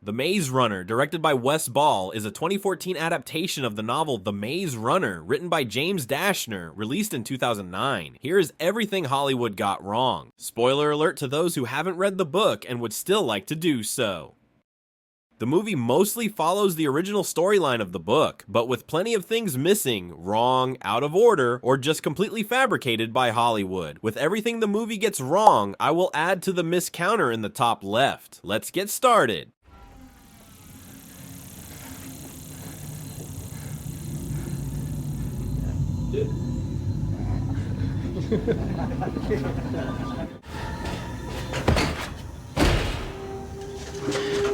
The Maze Runner, directed by Wes Ball, is a 2014 adaptation of the novel The Maze Runner, written by James Dashner, released in 2009. Here is everything Hollywood got wrong. Spoiler alert to those who haven't read the book and would still like to do so. The movie mostly follows the original storyline of the book, but with plenty of things missing, wrong, out of order, or just completely fabricated by Hollywood. With everything the movie gets wrong, I will add to the miss counter in the top left. Let's get started.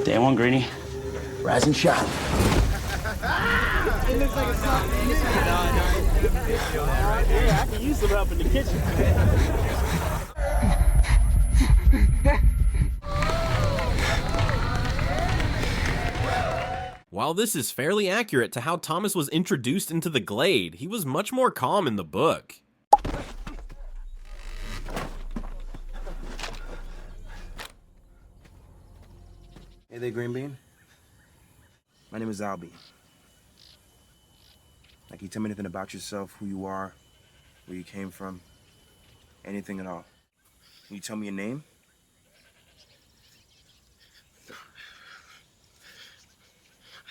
Day one, Greenie. Rise and shine. It looks like a soft I can use some help in the kitchen. While this is fairly accurate to how Thomas was introduced into the Glade, he was much more calm in the book. Hey there, Green Bean. My name is Albie. Can you tell me anything about yourself, who you are, where you came from, anything at all? Can you tell me your name?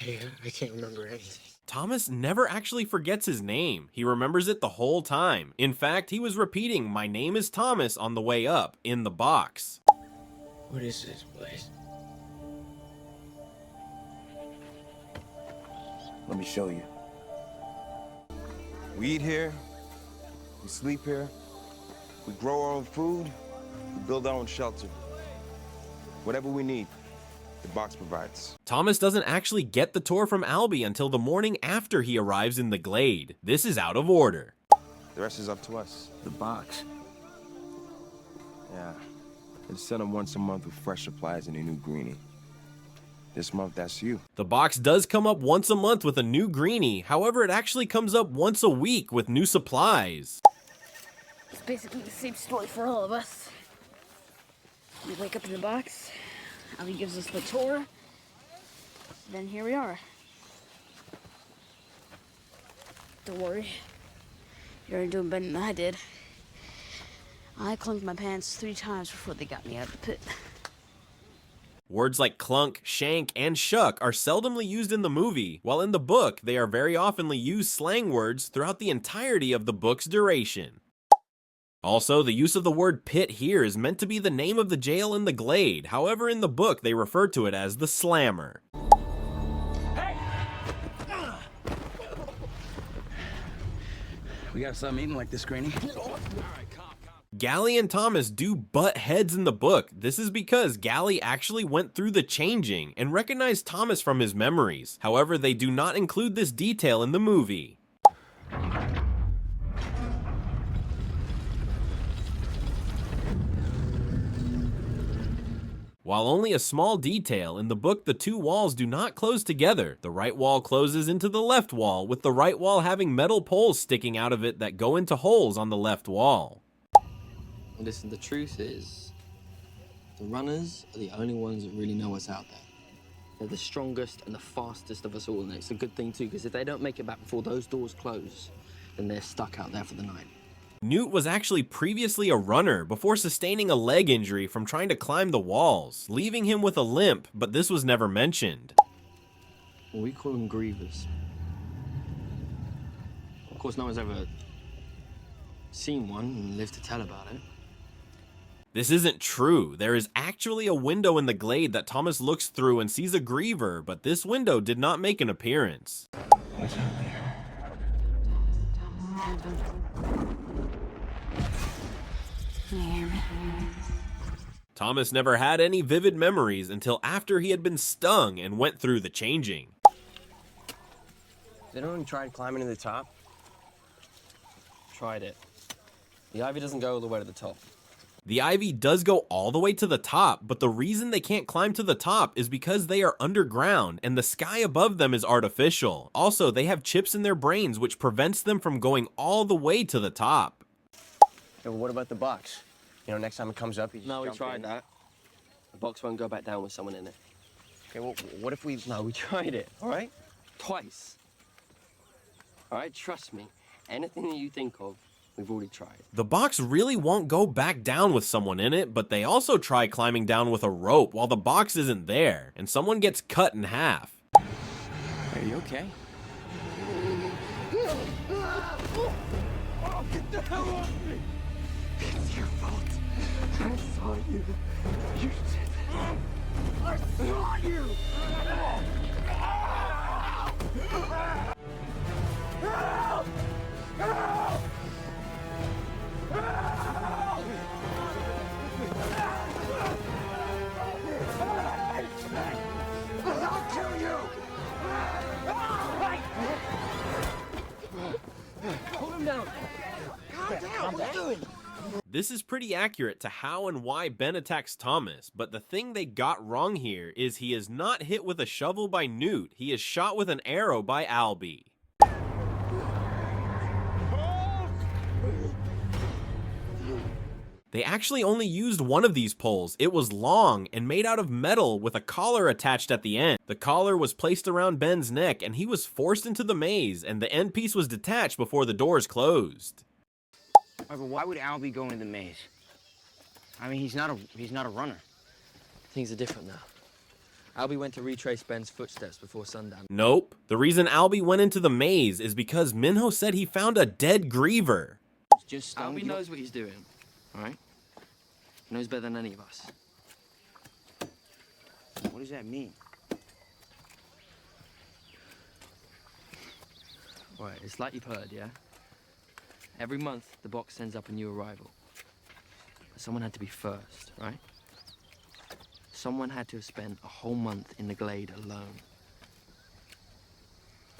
I can't remember anything. Thomas never actually forgets his name. He remembers it the whole time. In fact, he was repeating, "My name is Thomas" on the way up, in the box. What is this place? Let me show you. We eat here, we sleep here, we grow our own food, we build our own shelter. Whatever we need, the box provides. Thomas doesn't actually get the tour from Albie until the morning after he arrives in the Glade. This is out of order. The rest is up to us. The box. Yeah. It's sent them once a month with fresh supplies and a new greenie. This month, that's you. The box does come up once a month with a new greenie, however it actually comes up once a week with new supplies. It's basically the same story for all of us. We wake up in the box, Albie gives us the tour, then here we are. Don't worry, you're already doing better than I did. I clunked my pants 3 times before they got me out of the pit. Words like clunk, shank, and shuck are seldomly used in the movie, while in the book they are very oftenly used slang words throughout the entirety of the book's duration. Also, the use of the word pit here is meant to be the name of the jail in the Glade, however in the book they refer to it as the Slammer. We got something eating like this, Greenie. Gally and Thomas do butt heads in the book. This is because Gally actually went through the changing and recognized Thomas from his memories. However, they do not include this detail in the movie. While only a small detail, in the book the two walls do not close together. The right wall closes into the left wall, with the right wall having metal poles sticking out of it that go into holes on the left wall. Listen, the truth is, the runners are the only ones that really know what's out there. They're the strongest and the fastest of us all, and it's a good thing too, because if they don't make it back before those doors close, then they're stuck out there for the night. Newt was actually previously a runner before sustaining a leg injury from trying to climb the walls, leaving him with a limp, but this was never mentioned. Well, we call them grievers. Of course, no one's ever seen one and lived to tell about it. This isn't true. There is actually a window in the Glade that Thomas looks through and sees a griever, but this window did not make an appearance. What's out there? Thomas never had any vivid memories until after he had been stung and went through the changing. Has anyone tried climbing to the top? Tried it. The ivy doesn't go all the way to the top. The ivy does go all the way to the top, but the reason they can't climb to the top is because they are underground and the sky above them is artificial. Also, they have chips in their brains which prevents them from going all the way to the top. Yeah, well, what about the box? You know, next time it comes up, you just No, we jump tried in. that. The box won't go back down with someone in it. Okay, well, what if we... No, we tried it, all right? Twice. All right, trust me. Anything that you think of, we've already tried. The box really won't go back down with someone in it, but they also try climbing down with a rope while the box isn't there, and someone gets cut in half. Are you okay? Get the hell off me! It's your fault. I saw you. You did it. I saw you! Help! Help! I'll kill you! Hold him down. Calm down. What are you doing? This is pretty accurate to how and why Ben attacks Thomas, but the thing they got wrong here is he is not hit with a shovel by Newt, he is shot with an arrow by Albie. They actually only used one of these poles. It was long and made out of metal with a collar attached at the end. The collar was placed around Ben's neck and he was forced into the maze, and the end piece was detached before the doors closed. But why would Albie go into the maze? I mean, he's not a runner. Things are different now. Albie went to retrace Ben's footsteps before sundown. Nope. The reason Albie went into the maze is because Minho said he found a dead Griever. Just Albie knows what he's doing, all right? He knows better than any of us. What does that mean? All right, it's like you've heard, yeah? Every month, the box sends up a new arrival. Someone had to be first, right? Someone had to have spent a whole month in the glade alone.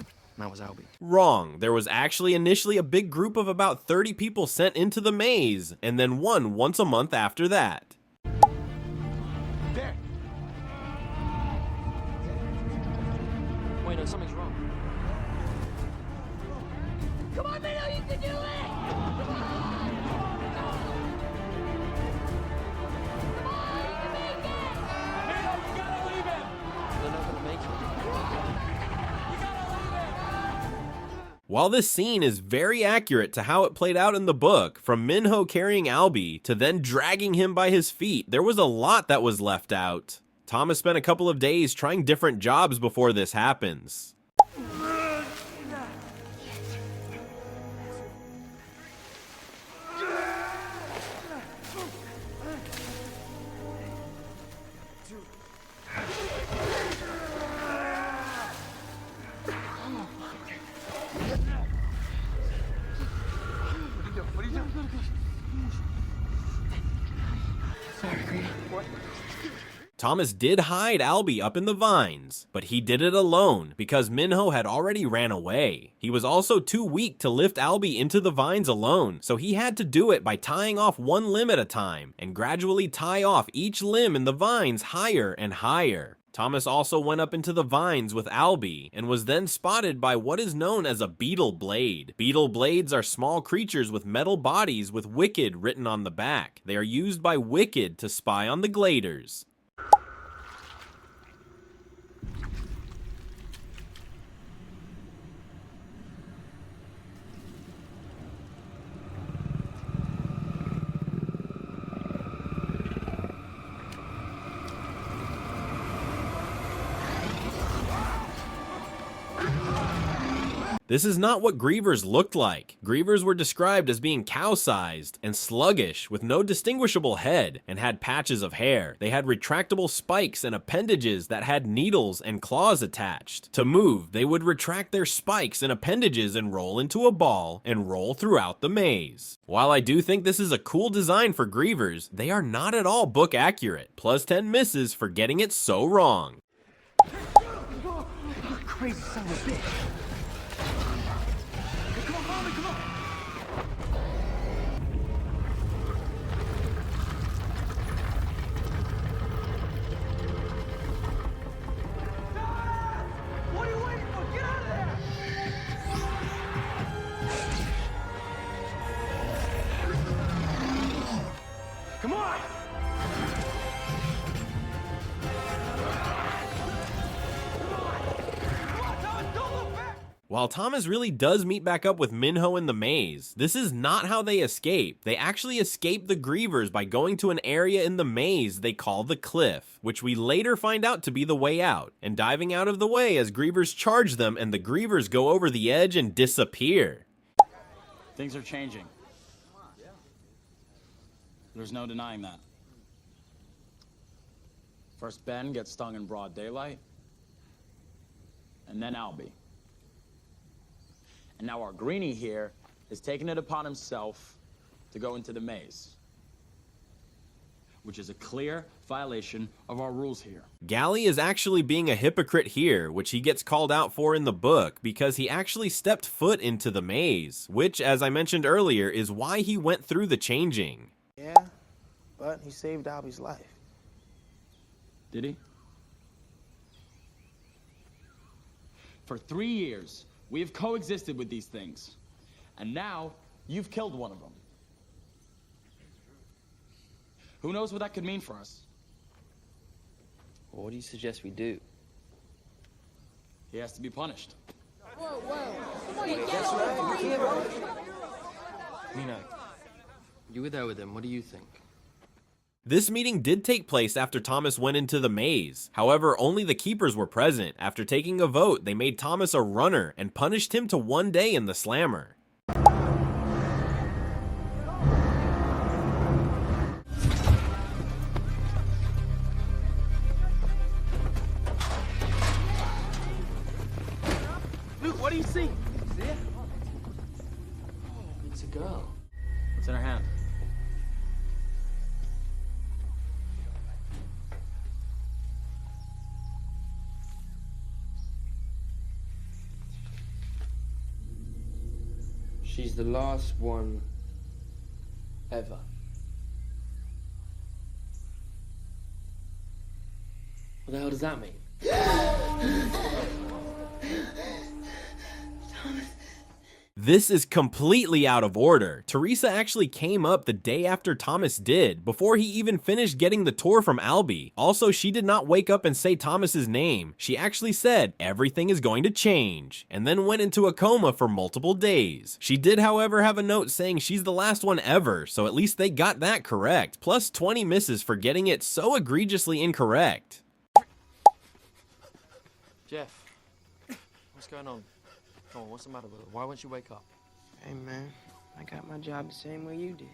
And that was Albie. Wrong. There was actually initially a big group of about 30 people sent into the maze, and then one once a month after that. There! Wait, no, something's wrong. Come on, Minho, you can do it! They're not gonna make it. While this scene is very accurate to how it played out in the book, from Minho carrying Albie to then dragging him by his feet, there was a lot that was left out. Thomas spent a couple of days trying different jobs before this happens. Thomas did hide Albie up in the vines, but he did it alone because Minho had already ran away. He was also too weak to lift Albie into the vines alone, so he had to do it by tying off one limb at a time and gradually tie off each limb in the vines higher and higher. Thomas also went up into the vines with Albie and was then spotted by what is known as a beetle blade. Beetle blades are small creatures with metal bodies with Wicked written on the back. They are used by Wicked to spy on the Gladers. This is not what Grievers looked like. Grievers were described as being cow-sized and sluggish with no distinguishable head and had patches of hair. They had retractable spikes and appendages that had needles and claws attached. To move, they would retract their spikes and appendages and roll into a ball and roll throughout the maze. While I do think this is a cool design for Grievers, they are not at all book accurate. Plus 10 misses for getting it so wrong. Crazy son of a bitch! While Thomas really does meet back up with Minho in the maze, this is not how they escape. They actually escape the Grievers by going to an area in the maze they call the Cliff, which we later find out to be the way out, and diving out of the way as Grievers charge them and the Grievers go over the edge and disappear. Things are changing. There's no denying that. First Ben gets stung in broad daylight, and then Albie. And now our Greenie here is taking it upon himself to go into the maze, which is a clear violation of our rules here. Gally is actually being a hypocrite here, which he gets called out for in the book because he actually stepped foot into the maze, which, as I mentioned earlier, is why he went through the changing. Yeah, but he saved Albie's life. Did he? For 3 years, we have coexisted with these things, and now you've killed one of them. Who knows what that could mean for us? Well, what do you suggest we do? He has to be punished. Mina, You were there with him. What do you think? This meeting did take place after Thomas went into the maze. However, only the keepers were present. After taking a vote, they made Thomas a runner and punished him to 1 day in the slammer. Luke, what do you see? See it? Oh, it's a girl. What's in her hand? She's the last one ever. What the hell does that mean? This is completely out of order. Teresa actually came up the day after Thomas did, before he even finished getting the tour from Albie. Also, she did not wake up and say Thomas's name. She actually said, "Everything is going to change," and then went into a coma for multiple days. She did, however, have a note saying she's the last one ever, so at least they got that correct, plus 20 misses for getting it so egregiously incorrect. Jeff, what's going on? Come on, what's the matter with her? Why won't you wake up? Hey, man, I got my job the same way you did.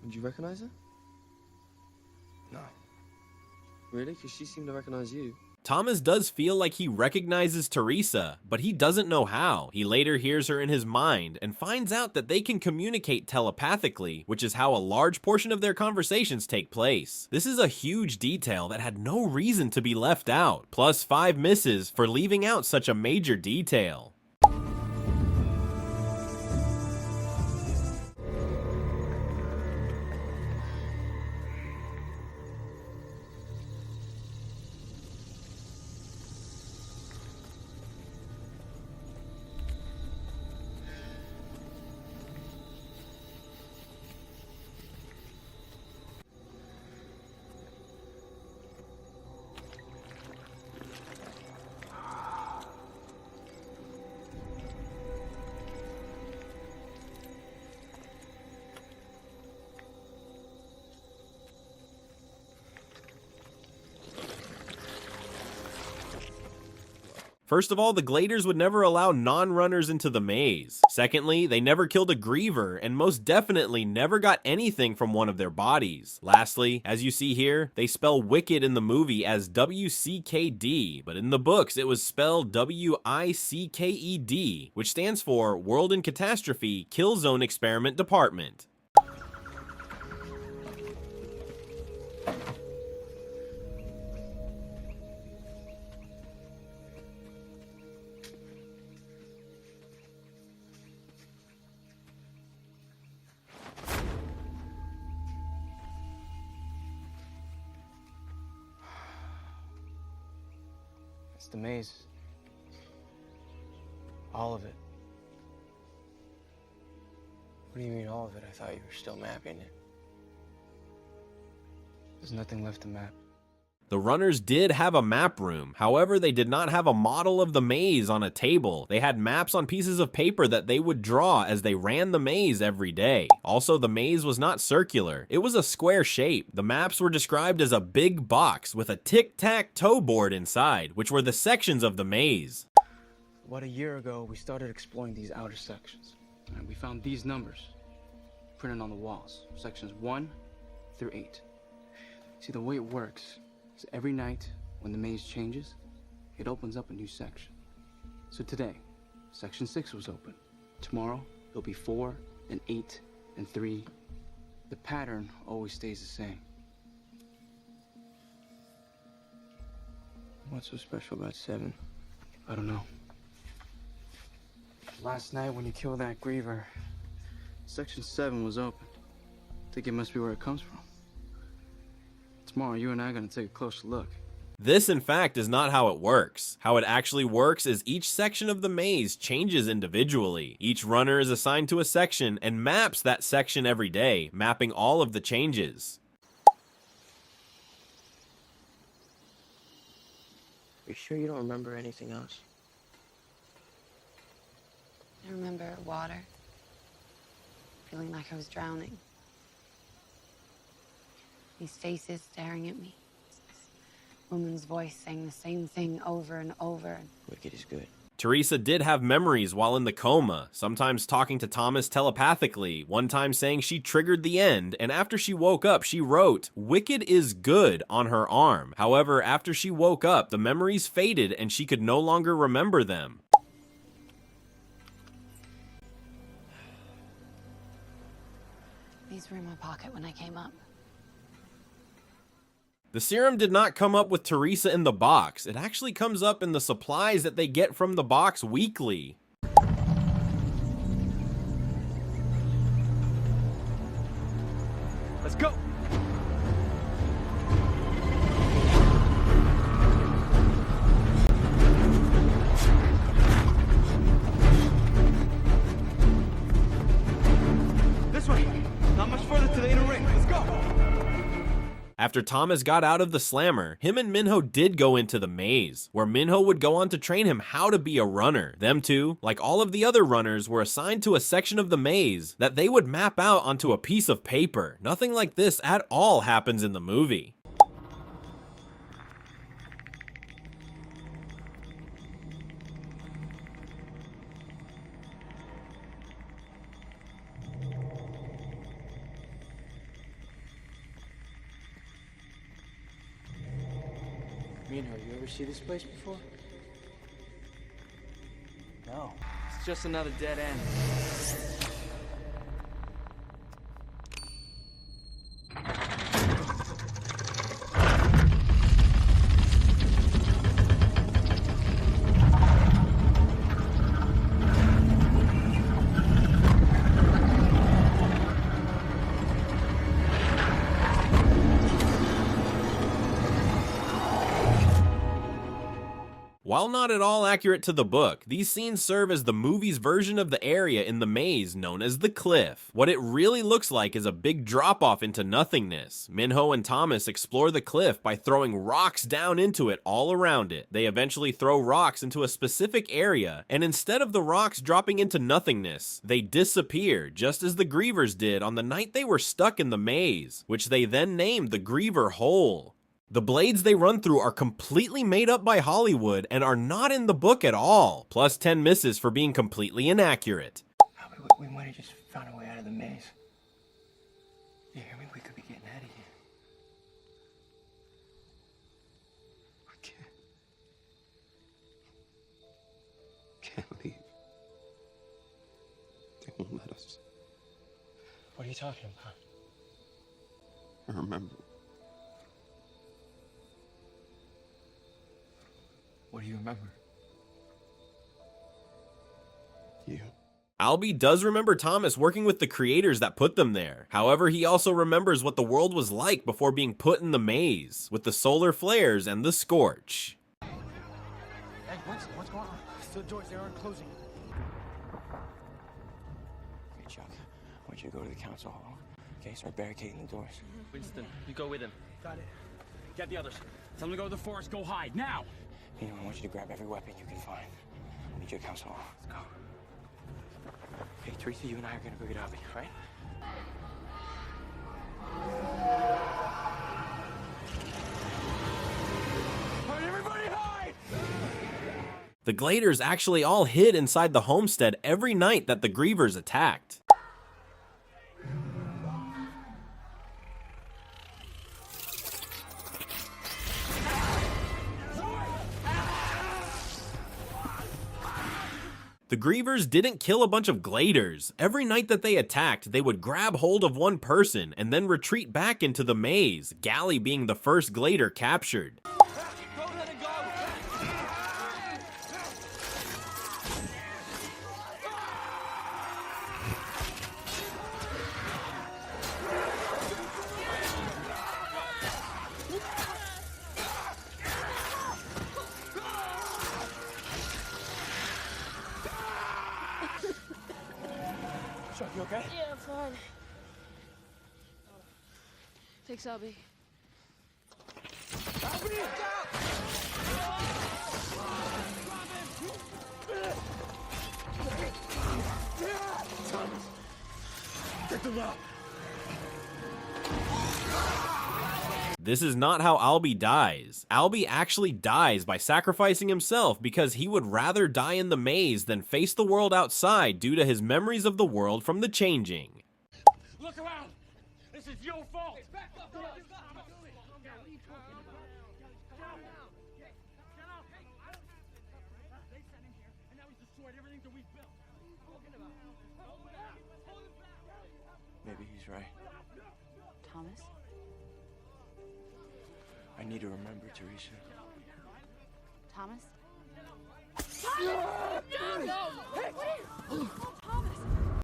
Did you recognize her? No. Really? Because she seemed to recognize you. Thomas does feel like he recognizes Teresa, but he doesn't know how. He later hears her in his mind and finds out that they can communicate telepathically, which is how a large portion of their conversations take place. This is a huge detail that had no reason to be left out, plus 5 misses for leaving out such a major detail. First of all, the Gladers would never allow non-runners into the maze. Secondly, they never killed a Griever, and most definitely never got anything from one of their bodies. Lastly, as you see here, they spell Wicked in the movie as W-C-K-D, but in the books it was spelled W-I-C-K-E-D, which stands for World in Catastrophe Kill Zone Experiment Department. It's the maze. All of it. What do you mean, all of it? I thought you were still mapping it. There's nothing left to map. The runners did have a map room, however they did not have a model of the maze on a table. They had maps on pieces of paper that they would draw as they ran the maze every day. Also, the maze was not circular, it was a square shape. The maps were described as a big box with a tic-tac-toe board inside, which were the sections of the maze. About a year ago, we started exploring these outer sections, and we found these numbers printed on the walls, sections 1 through 8. See, the way it works is every night when the maze changes, it opens up a new section. So today, section 6 was open. Tomorrow, it'll be 4 and 8 and 3. The pattern always stays the same. What's so special about 7? I don't know. Last night when you killed that griever, section 7 was open. Think it must be where it comes from. Tomorrow, you and I are gonna take a closer look. This, in fact, is not how it works. How it actually works is each section of the maze changes individually. Each runner is assigned to a section and maps that section every day, mapping all of the changes. Are you sure you don't remember anything else? I remember water, feeling like I was drowning. These faces staring at me. This woman's voice saying the same thing over and over. Wicked is good. Teresa did have memories while in the coma, sometimes talking to Thomas telepathically, one time saying she triggered the end, and after she woke up, she wrote, "Wicked is good" on her arm. However, after she woke up, the memories faded and she could no longer remember them. These were in my pocket when I came up. The serum did not come up with Teresa in the box. It actually comes up in the supplies that they get from the box weekly. Let's go! This way! Not much further to the inner ring. Let's go! After Thomas got out of the slammer, him and Minho did go into the maze, where Minho would go on to train him how to be a runner. Them two, like all of the other runners, were assigned to a section of the maze that they would map out onto a piece of paper. Nothing like this at all happens in the movie. Minho, you ever see this place before? No. It's just another dead end. While not at all accurate to the book, these scenes serve as the movie's version of the area in the maze known as the cliff. What it really looks like is a big drop-off into nothingness. Minho and Thomas explore the cliff by throwing rocks down into it all around it. They eventually throw rocks into a specific area, and instead of the rocks dropping into nothingness, they disappear, just as the Grievers did on the night they were stuck in the maze, which they then named the Griever Hole. The blades they run through are completely made up by Hollywood and are not in the book at all, plus 10 misses for being completely inaccurate. We might have just found a way out of the maze. You hear me? We could be getting out of here. We can't leave. They won't let us. What are you talking about? I remember. What do you remember? You. Albie does remember Thomas working with the creators that put them there. However, he also remembers what the world was like before being put in the maze, with the solar flares and the scorch. Hey, what's going on? Still doors, they aren't closing. Okay, Chuck, I want you to go to the council hall. Okay, start barricading the doors. Winston, you go with him. Got it. Get the others. Tell them to go to the forest, go hide, now! You know, I want you to grab every weapon you can find. I need your counsel. Let's go. Hey, Teresa, you and I are gonna go get Albie, right? All right, everybody hide! The Gladers actually all hid inside the homestead every night that the Grievers attacked. The Grievers didn't kill a bunch of Gladers. Every night that they attacked, they would grab hold of one person and then retreat back into the maze, Gally being the first Glader captured. Chuck, you okay? Yeah, I'm fine. Thanks, Albie. Get them out! This is not how Albie dies. Albie actually dies by sacrificing himself because he would rather die in the maze than face the world outside due to his memories of the world from the changing. Look around! This is your fault! Maybe he's right. Thomas? I need to remember, Teresa. Thomas?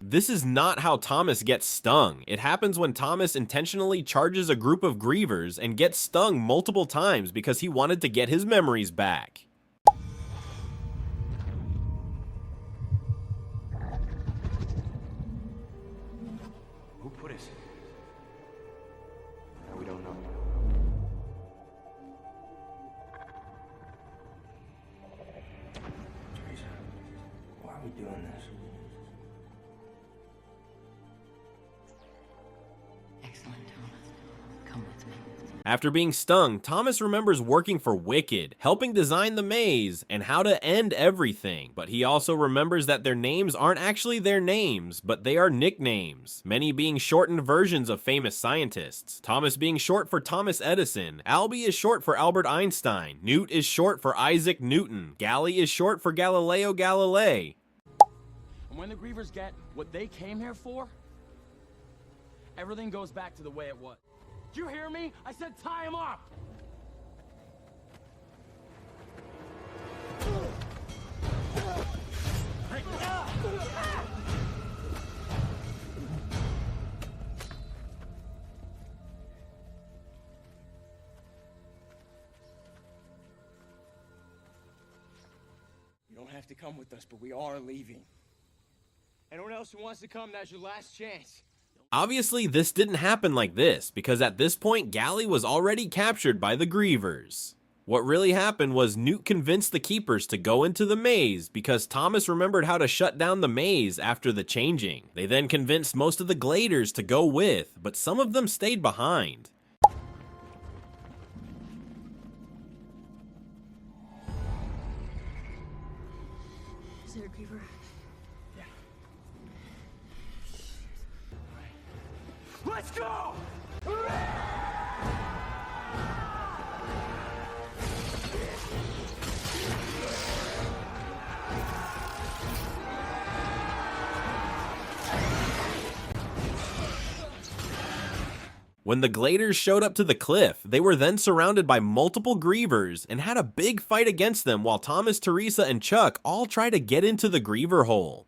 This is not how Thomas gets stung. It happens when Thomas intentionally charges a group of Grievers and gets stung multiple times because he wanted to get his memories back. Who put us? No, we don't know. Teresa, why are we doing this? Excellent, Thomas. Come with me. After being stung, Thomas remembers working for Wicked, helping design the maze, and how to end everything. But he also remembers that their names aren't actually their names, but they are nicknames, many being shortened versions of famous scientists. Thomas being short for Thomas Edison, Albie is short for Albert Einstein, Newt is short for Isaac Newton, Gally is short for Galileo Galilei. And when the Grievers get what they came here for, everything goes back to the way it was. Did you hear me? I said tie him up! You don't have to come with us, but we are leaving. Anyone else who wants to come, that's your last chance. Obviously, this didn't happen like this, because at this point, Gally was already captured by the Grievers. What really happened was Newt convinced the Keepers to go into the maze because Thomas remembered how to shut down the maze after the changing. They then convinced most of the Gladers to go with, but some of them stayed behind. Is there a Griever? Let's go! When the Gladers showed up to the cliff, they were then surrounded by multiple Grievers and had a big fight against them while Thomas, Teresa, and Chuck all tried to get into the Griever hole.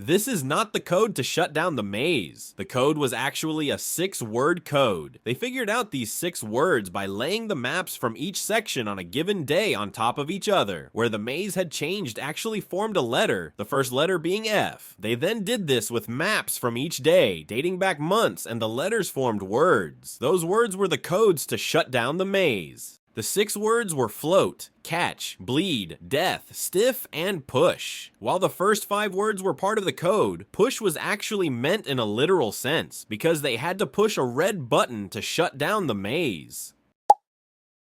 This is not the code to shut down the maze. The code was actually a 6-word code. They figured out these 6 words by laying the maps from each section on a given day on top of each other. Where the maze had changed actually formed a letter, the first letter being F. They then did this with maps from each day, dating back months, and the letters formed words. Those words were the codes to shut down the maze. The 6 words were float, catch, bleed, death, stiff, and push. While the first 5 words were part of the code, push was actually meant in a literal sense, because they had to push a red button to shut down the maze.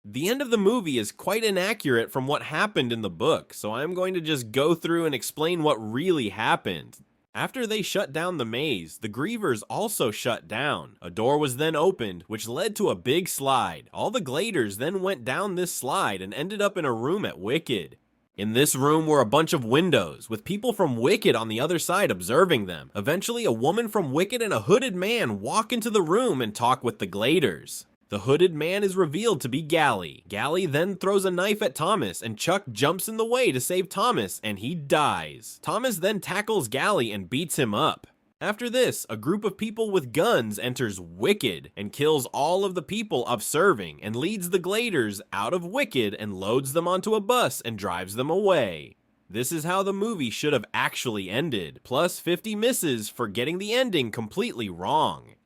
The end of the movie is quite inaccurate from what happened in the book, so I'm going to just go through and explain what really happened. After they shut down the maze, the Grievers also shut down. A door was then opened, which led to a big slide. All the Gladers then went down this slide and ended up in a room at Wicked. In this room were a bunch of windows, with people from Wicked on the other side observing them. Eventually, a woman from Wicked and a hooded man walk into the room and talk with the Gladers. The hooded man is revealed to be Gally. Gally then throws a knife at Thomas, and Chuck jumps in the way to save Thomas, and he dies. Thomas then tackles Gally and beats him up. After this, a group of people with guns enters Wicked and kills all of the people observing and leads the Gladers out of Wicked and loads them onto a bus and drives them away. This is how the movie should have actually ended, plus 50 misses for getting the ending completely wrong.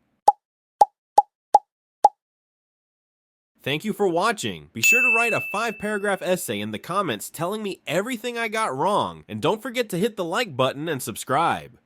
Thank you for watching. Be sure to write a 5-paragraph essay in the comments telling me everything I got wrong, and don't forget to hit the like button and subscribe.